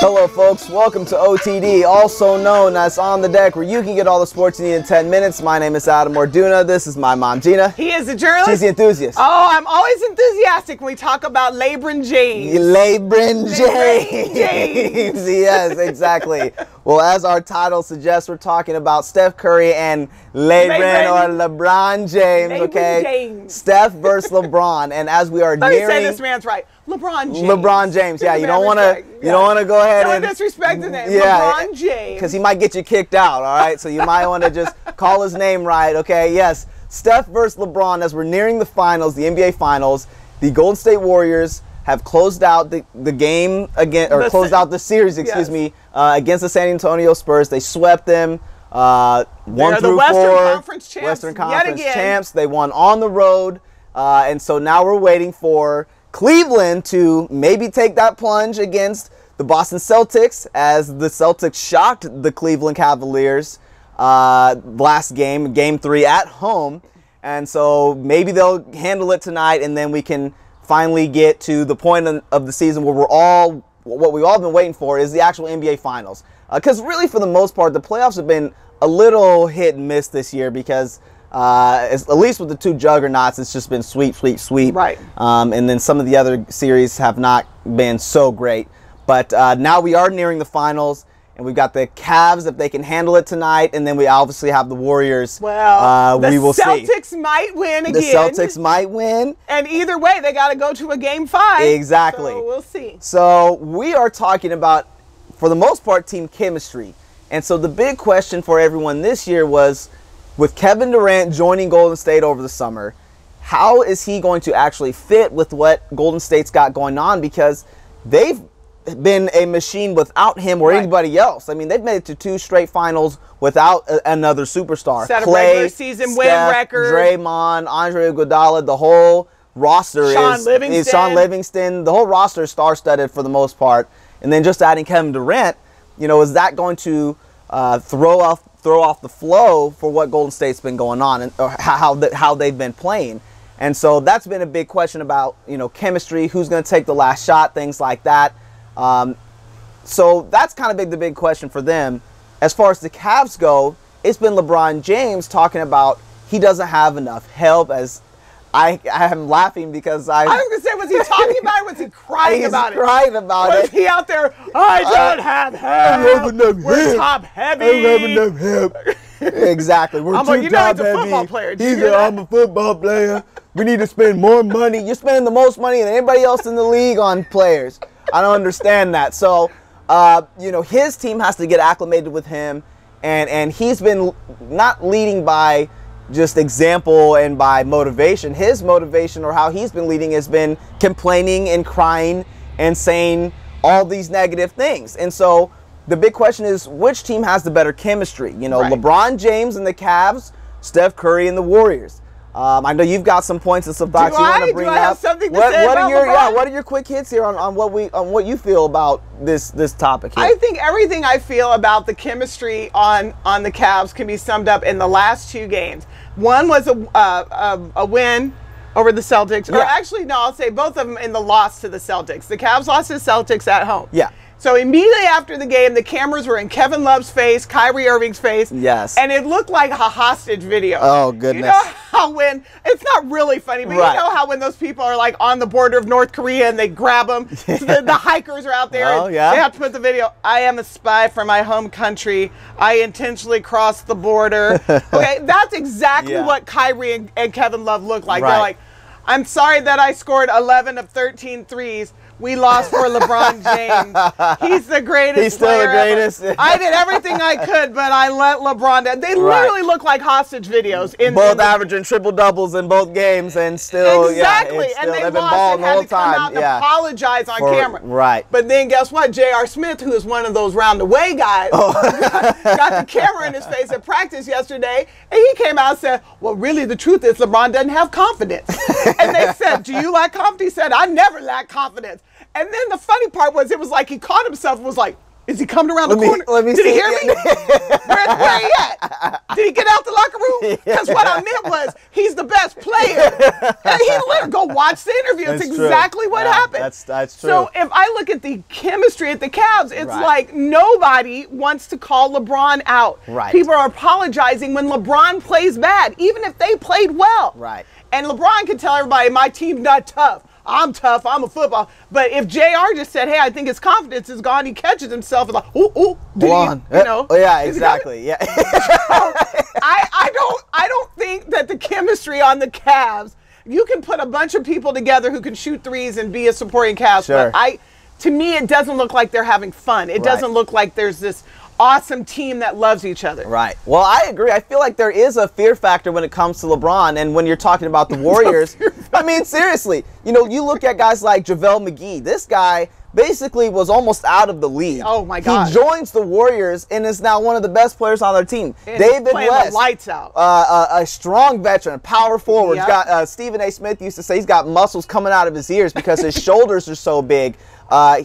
Hello folks, welcome to OTD, also known as On The Deck, where you can get all the sports you need in 10 minutes. My name is Adam Orduna, this is my mom Gina. He is a journalist. She's the enthusiast. Oh, I'm always enthusiastic when we talk about LeBron James. LeBron James. Yes, exactly. Well, as our title suggests, we're talking about Steph Curry and LeBron James, okay? James. Steph versus LeBron, and as we are nearing... Say this man's right. LeBron James. LeBron James, yeah. You don't want to go ahead and disrespect the name. Yeah, LeBron James. Because he might get you kicked out, all right? So you might want to just call his name right, okay? Yes, Steph versus LeBron as we're nearing the finals, the NBA Finals. The Golden State Warriors have closed out the game again, or closed out the series, excuse me, against the San Antonio Spurs. They swept them 1 through 4. Western Conference champs. They won on the road, and so now we're waiting for Cleveland to maybe take that plunge against the Boston Celtics, as the Celtics shocked the Cleveland Cavaliers last game, Game 3 at home. And so maybe they'll handle it tonight, and then we can finally get to the point of the season where what we've all been waiting for is the actual NBA Finals. Because really, for the most part, the playoffs have been a little hit and miss this year because at least with the two juggernauts, it's just been sweep. Right. And then some of the other series have not been so great. But now we are nearing the finals, and we've got the Cavs if they can handle it tonight, and then we obviously have the Warriors. Well, we will see. The Celtics might win again. The Celtics might win. And either way, they got to go to a Game 5. Exactly. So we'll see. So we are talking about, for the most part, team chemistry. And so the big question for everyone this year was, with Kevin Durant joining Golden State over the summer, how is he going to actually fit with what Golden State's got going on? Because they've been a machine without him or anybody else. I mean, they've made it to 2 straight finals without another superstar. Set a Clay, regular season win record. Draymond, Andre Iguodala, the whole roster is Sean Livingston. The whole roster is star-studded for the most part. And then just adding Kevin Durant, is that going to throw off the flow for what Golden State's been going on and how they've been playing? And so that's been a big question about chemistry, who's going to take the last shot, things like that. So that's kind of the big question for them. As far as the Cavs go, it's been LeBron James talking about he doesn't have enough help. As I am laughing because I was going to say, was he talking about it? Was he crying about it? He's crying about it. Was he out there, I don't have help. We're top heavy. I don't have enough help. Exactly. We're too top heavy. Football player. I'm a football player. We need to spend more money. You're spending the most money than anybody else in the league on players. I don't understand that. So, his team has to get acclimated with him, and he's been not leading by just example and by motivation. His motivation, or how he's been leading, has been complaining and crying and saying all these negative things. And so the big question is, which team has the better chemistry? LeBron James and the Cavs, Steph Curry and the Warriors. I know you've got some points and some thoughts you want to bring up. I have something to say about LeBron? What are your quick hits here on what you feel about this topic here? I think everything I feel about the chemistry on the Cavs can be summed up in the last 2 games. One was a win over the Celtics. Or actually, no, I'll say both of them in the loss to the Celtics. The Cavs lost to the Celtics at home. Yeah. So immediately after the game, the cameras were in Kevin Love's face, Kyrie Irving's face. Yes. And it looked like a hostage video. Oh, goodness. You know how when, it's not really funny, but you know how when those people are like on the border of North Korea and they grab them, the hikers are out there. Oh, yeah. They have to put the video, I am a spy for my home country. I intentionally crossed the border. Okay, that's exactly what Kyrie and Kevin Love look like. Right. They're like, I'm sorry that I scored 11 of 13 threes. We lost for LeBron James. He's the greatest. He's still the greatest. I did everything I could, but I let LeBron down. They literally look like hostage videos. Both averaging triple doubles in both games, and still and they they've been lost balling and the had whole to come time. out and apologize on camera. Right. But then guess what? J.R. Smith, who is one of those round the way guys, got the camera in his face at practice yesterday, and he came out and said, "Well, really, the truth is LeBron doesn't have confidence." And they said, "Do you lack confidence?" He said, "I never lack confidence." And then the funny part was, it was like he caught himself and was like, Is he coming around the corner? Let me Did see. he hear me? Where he at? Did he get out the locker room? Because what I meant was, he's the best player. And he literally, go watch the interview. It's exactly what happened. That's true. So if I look at the chemistry at the Cavs, it's like nobody wants to call LeBron out. Right. People are apologizing when LeBron plays bad, even if they played well. Right. And LeBron can tell everybody, my team's not tough. I'm tough. I'm a football. But if JR just said, hey, I think his confidence is gone, he catches himself and like, ooh, did he, you know? Yeah, exactly. Yeah. So, I don't think that the chemistry on the Cavs, you can put a bunch of people together who can shoot threes and be a supporting cast. Sure. But to me, it doesn't look like they're having fun. It doesn't look like there's this awesome team that loves each other. Right. Well, I agree. I feel like there is a fear factor when it comes to LeBron, and when you're talking about the Warriors, I mean, seriously, you know, you look at guys like JaVale McGee. This guy basically was almost out of the league. Oh my God. He joins the Warriors and is now one of the best players on their team. And David playing West, the lights out. A strong veteran, power forward. Yep. Got Stephen A. Smith used to say he's got muscles coming out of his ears because his shoulders are so big.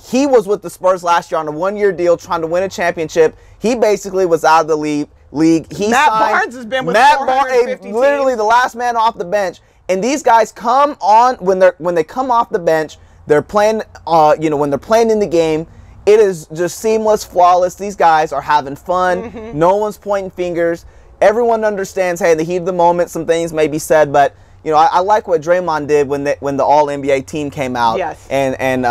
He was with the Spurs last year on a one-year deal trying to win a championship. He basically was out of the league. Matt Barnes has been with 450 literally teams. the last man off the bench. And these guys come on when they come off the bench, they're playing. When they're playing in the game, it is just seamless, flawless. These guys are having fun. Mm-hmm. No one's pointing fingers. Everyone understands. Hey, in the heat of the moment, some things may be said, but. You know, I like what Draymond did when the All-NBA team came out. Yes. And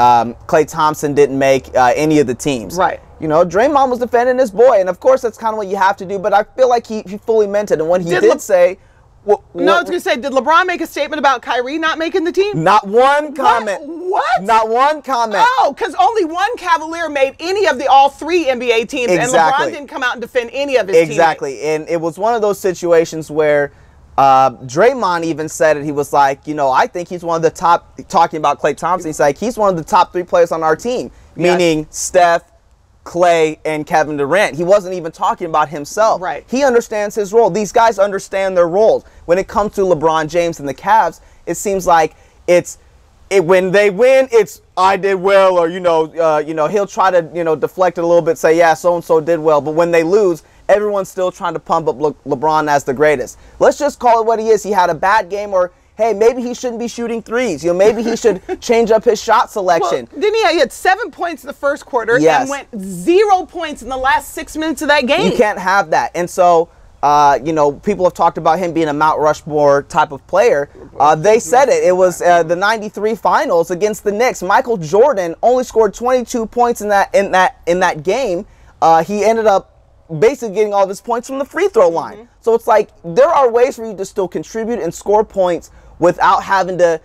Klay Thompson didn't make any of the teams. Right. You know, Draymond was defending his boy, and of course that's kind of what you have to do. But I feel like he fully meant it. And when he did say, no, I was going to say, did LeBron make a statement about Kyrie not making the team? Not one comment. What? Not one comment. Oh, because only one Cavalier made any of all three NBA teams, Exactly. and LeBron didn't come out and defend any of his teams. Exactly. And it was one of those situations where Draymond even said it. He was like, you know, I think he's one of the top, talking about Klay Thompson, he's like, he's one of the top 3 players on our team, meaning Steph, Klay, and Kevin Durant. He wasn't even talking about himself. Right. He understands his role. These guys understand their roles. When it comes to LeBron James and the Cavs, it seems like when they win, it's I did well, or he'll try to deflect it a little bit, say yeah, so and so did well. But when they lose, everyone's still trying to pump up LeBron as the greatest. Let's just call it what he is. He had a bad game, or hey, maybe he shouldn't be shooting threes. Maybe he should change up his shot selection. Well, didn't he had 7 points in the first quarter and went 0 points in the last 6 minutes of that game. You can't have that. And so, people have talked about him being a Mount Rushmore type of player. They said it. It was the '93 finals against the Knicks. Michael Jordan only scored 22 points in that game. He ended up basically getting all of his points from the free throw line. Mm-hmm. So it's like there are ways for you to still contribute and score points without having to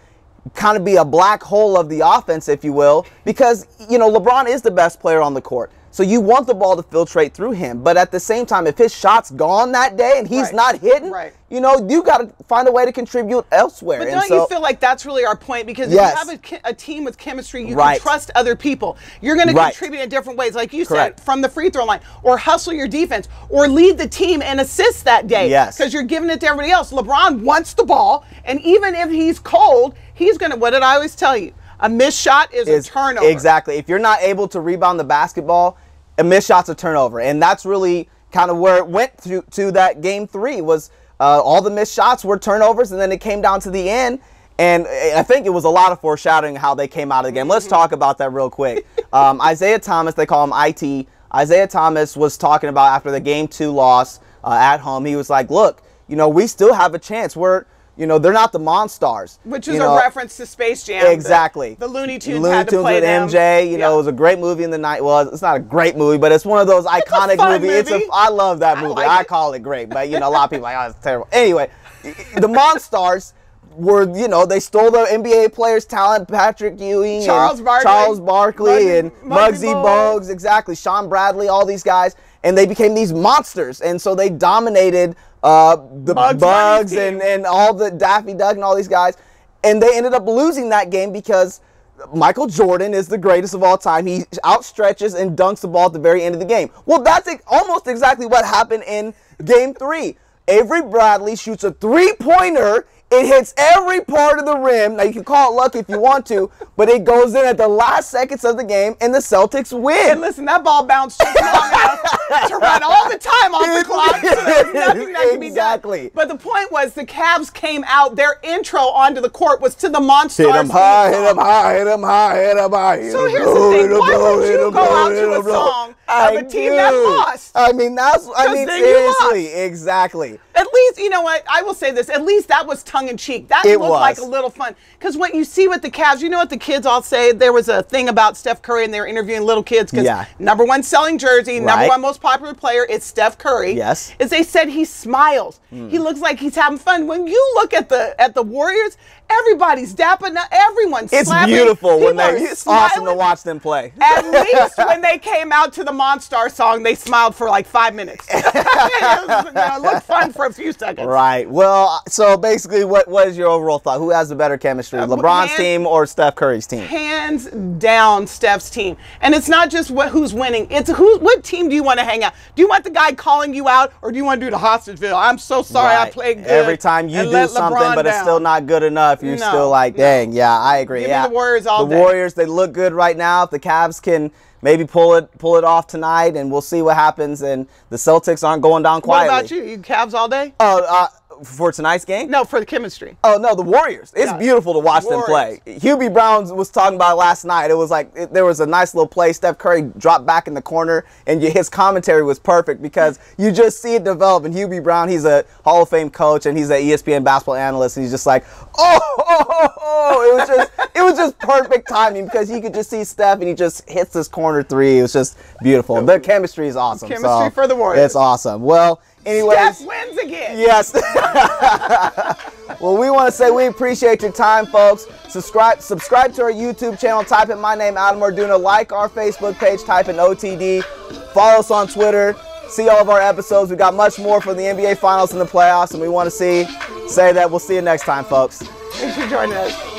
kind of be a black hole of the offense, if you will, because, LeBron is the best player on the court. So you want the ball to filtrate through him. But at the same time, if his shot's gone that day and he's not hitting, you got to find a way to contribute elsewhere. But don't you feel like that's really our point? Because if you have a team with chemistry, you can trust other people. You're going to contribute in different ways, like you said, from the free throw line, or hustle your defense, or lead the team and assist that day. Yes. Because you're giving it to everybody else. LeBron wants the ball, and even if he's cold, he's going to, what did I always tell you? A missed shot is a turnover. Exactly. If you're not able to rebound the basketball, a missed shot's a turnover. And that's really kind of where it went to that game 3 was all the missed shots were turnovers, and then it came down to the end. And I think it was a lot of foreshadowing how they came out of the game. Let's talk about that real quick. Isaiah Thomas, they call him IT. Isaiah Thomas was talking about after the game 2 loss at home. He was like, look, we still have a chance. They're not the Monstars. Which is a reference to Space Jam. Exactly. The Looney Tunes had to play with them. MJ. It was a great movie in the night. Well, it's not a great movie, but it's one of those iconic movies. I love that movie. I call it great, but a lot of people are like, oh, it's terrible. Anyway, the Monstars were, they stole the NBA players' talent, Patrick Ewing, Charles Barkley, and Muggsy Bogues, exactly, Sean Bradley, all these guys, and they became these monsters, and so they dominated the Bugs and all the Daffy Duck and all these guys, and they ended up losing that game because Michael Jordan is the greatest of all time. He outstretches and dunks the ball at the very end of the game. Well, that's almost exactly what happened in Game 3. Avery Bradley shoots a 3-pointer It hits every part of the rim. Now, you can call it luck if you want to, but it goes in at the last seconds of the game, and the Celtics win. And listen, that ball bounced just long enough to run all the time off the clock, so there's nothing that can be done. But the point was, the Cavs came out, their intro onto the court was to the Monstars. Hit him high, hit him high, hit him high, hit him high. So here's the thing, why would you go out to a song of a team that lost? I mean, seriously, exactly. At least, you know what, I will say this, at least that was tongue-in-cheek. That looked like a little fun. Because what you see with the Cavs, you know what the kids all say? There was a thing about Steph Curry, and they were interviewing little kids, because #1 selling jersey, #1 most popular player is Steph Curry. Yes. Is they said he smiles. He looks like he's having fun. When you look at the Warriors, everybody's dapping up, everyone's slapping. It's beautiful when it's awesome to watch them play. At least when they came out to the Monstar song, they smiled for like 5 minutes. It looked fun for a few seconds. Right. Well, so basically, what is your overall thought? Who has the better chemistry, LeBron's team or Steph Curry's team? Hands down, Steph's team. And it's not just who's winning. It's what team do you want to hang out? Do you want the guy calling you out, or do you want to do the Hostageville? I'm so sorry, I played good. Every time you do something, but it's still not good enough, you're still like, dang, I agree. Give me the Warriors all day. The Warriors, they look good right now. If the Cavs can maybe pull it off tonight, and we'll see what happens, and the Celtics aren't going down quietly. What about you? You Cavs all day? For tonight's game? No, for the chemistry. Oh, no, the Warriors. It's beautiful to watch them play. Hubie Brown was talking about it last night. It was like there was a nice little play. Steph Curry dropped back in the corner, and his commentary was perfect because you just see it develop. And Hubie Brown, he's a Hall of Fame coach, and he's an ESPN basketball analyst, and he's just like, It was just perfect timing because you could just see Steph, and he just hits this corner three. It was just beautiful. The chemistry is awesome. Chemistry for the Warriors. It's awesome. Well, anyways, Steph wins again. Yes. Well, we want to say we appreciate your time, folks. Subscribe to our YouTube channel. Type in my name, Adam Orduna. Like our Facebook page. Type in OTD. Follow us on Twitter. See all of our episodes. We got much more for the NBA Finals and the playoffs, and we want to say that we'll see you next time, folks. Thanks for joining us.